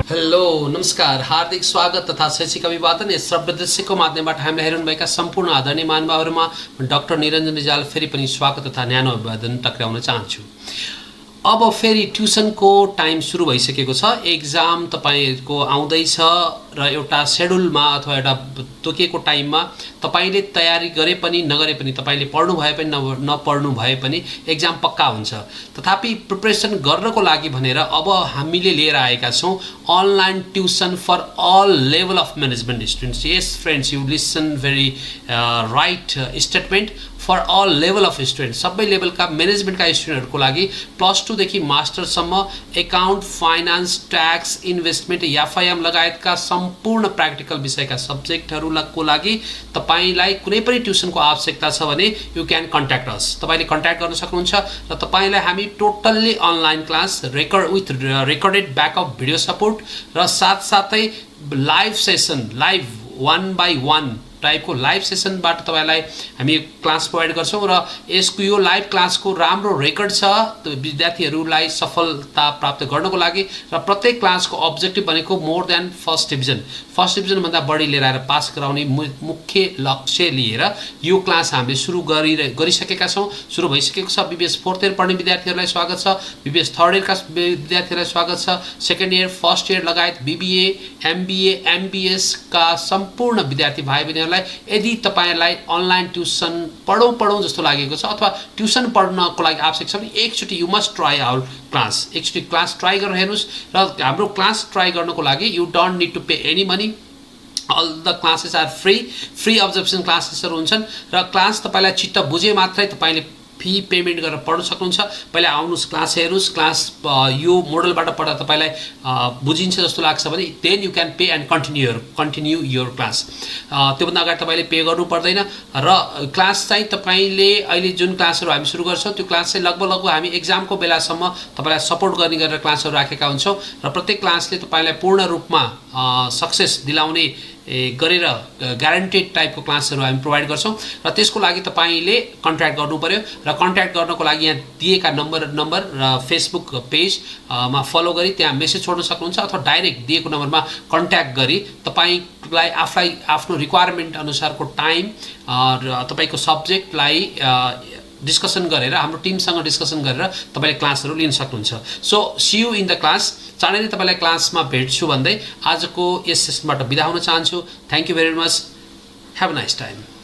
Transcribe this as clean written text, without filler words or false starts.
Hello नमस्कार हार्दिक स्वागत तथा शैक्षिक अभिवादन यस श्रव्य दृश्यको माध्यमबाट हामीलाई हेरिरहेका सम्पूर्ण आदरणीय महानुभावहरुमा डाक्टर निरञ्जन रिजाल फेरि पनि स्वागत तथा न्यानो अभिवादन टक्राउन चाहन्छु। अब फेरि ट्युसनको टाइम सुरु भइसकेको छ। एक्जाम तपाईहरुको आउँदैछ र एउटा शेड्युलमा अथवा एउटा तोकिएको टाइममा तपाईले तयारी गरे पनि नगरे पनि तपाईले पढ्नु भए पनि नपढ्नु भए पनि एक्जाम पक्का हुन्छ। तथापि प्रिपरेसन गर्नको लागि भनेर अब हामीले लिएर आएका छौं online tuition for all level of management students. Yes friends, you listen very right statement, for all level of student, सबै लेभलका म्यानेजमेन्टका स्टुडेन्टहरुको लागि +2 देखि मास्टरसम्म account, finance, tax, investment, FIM लगायतका सम्पूर्ण प्र्याक्टिकल विषयका सब्जेक्टहरुको लागि तपाईलाई कुनै पनि ट्युसनको आवश्यकता छ भने यु क्यान कन्ट्याक्ट अस। तपाईले कन्ट्याक्ट गर्न सक्नुहुन्छ र तपाईलाई हामी totally online class with recorded backup video support र साथसाथै लाइभ सेसन, लाइभ 1 by 1 टाइपको लाइभ सेसनबाट तपाईलाई हामी क्लास प्रोवाइड गर्छौं र यसको यो लाइभ क्लासको राम्रो रेकर्ड छ विद्यार्थीहरुलाई सफलता प्राप्त गर्नको लागि र प्रत्येक क्लासको अब्जेक्टिभ भनेको मोर देन फर्स्ट डिभिजन, भन्दा बढी लिएर आएर पास गराउने मुख्य लक्ष्य लिएर यो क्लास हामीले सुरु गरिसकेका छौं। सुरु भइसकेको छ। बीबीएस 4th इयर पढ्ने विद्यार्थीहरुलाई स्वागत छ, बीबीएस 3rd इयरका विद्यार्थीहरुलाई स्वागत छ, 2nd इयर, 1st इयर लगायत बीबीए, एमबीए, एमबीएस का सम्पूर्ण विद्यार्थी भाइ बहिनीहरुलाई यदि तपाईलाई अनलाइन ट्युसन पढौं जस्तो लागेको छ अथवा ट्युसन पढ्नको लागि आवश्यक छ भने एकचोटी you must try our class. एकचोटी क्लास ट्राई गरेर हेर्नुस् र हाम्रो क्लास ट्राई गर्नको लागि you don't need to pay any money. All the classes are free observation classes हुन्छन् र क्लास तपाईलाई चित्त बुझे मात्रै तपाईले फी पेमेन्ट गरेर पढ्न सक्नुहुन्छ। पहिला आउनुस्, क्लास हेर्नुस्, क्लास यो मोडलबाट पढ्दा तपाईलाई बुझिन्छ जस्तो लाग्छ भने then you can pay and continue your class. त्यो भन्दा अगाडि तपाईले पे गर्नु पर्दैन र क्लास चाहिँ तपाईले अहिले जुन क्लासहरु हामी सुरु गर्छौं त्यो क्लास चाहिँ लगभग हामी एक्जामको बेलासम्म तपाईलाई सपोर्ट गर्ने गरेर क्लासहरु राखेका हुन्छौं र प्रत्येक क्लासले तपाईलाई पूर्ण रूपमा सक्सेस दिलाउने गरेर ग्यारेन्टेड टाइपको क्लासहरु हामी प्रोवाइड गर्छौं र त्यसको लागि तपाईले कन्ट्याक्ट गर्नु पर्यो र कन्ट्याक्ट गर्नको लागि यहाँ दिएका नम्बर र फेसबुक पेज मा फलो गरी त्यहाँ मेसेज छोड्न सक्नुहुन्छ अथवा डाइरेक्ट दिएको नम्बरमा कन्ट्याक्ट गरी तपाईलाई आफ्नो रिक्वायरमेन्ट अनुसारको टाइम र तपाईको सब्जेक्टलाई डिस्कसन गरेर हाम्रो टिमसँग डिस्कसन गरेर तपाईले क्लासहरु लिन सक्नुहुन्छ। So see you in the class. चाँडै नै तपाईलाई क्लासमा भेट्छु भन्दै आजको यस सेसनबाट बिदा हुन चाहन्छु। Thank you very much. Have a nice time.